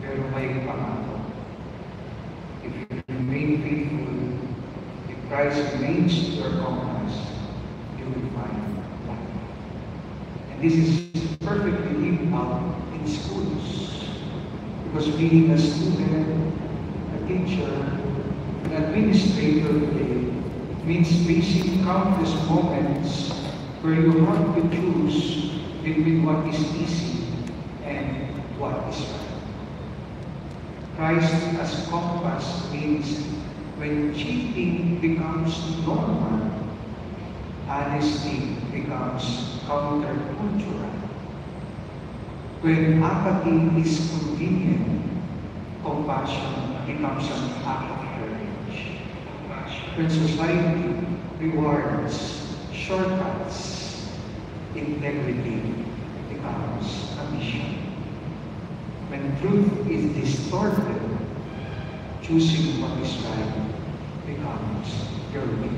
pero may pangako. If you remain faithful, if Christ remains your compass, you will find life. And this is perfectly lived out in schools. Because being a student, a teacher, an administrator today means facing countless moments where you have to choose between what is easy and what is right. Christ as compass means when cheating becomes normal, honesty becomes countercultural. When apathy is convenient, compassion becomes an act of courage. When society rewards shortcuts, integrity becomes a mission. When truth is distorted, choosing what is right becomes your weakness.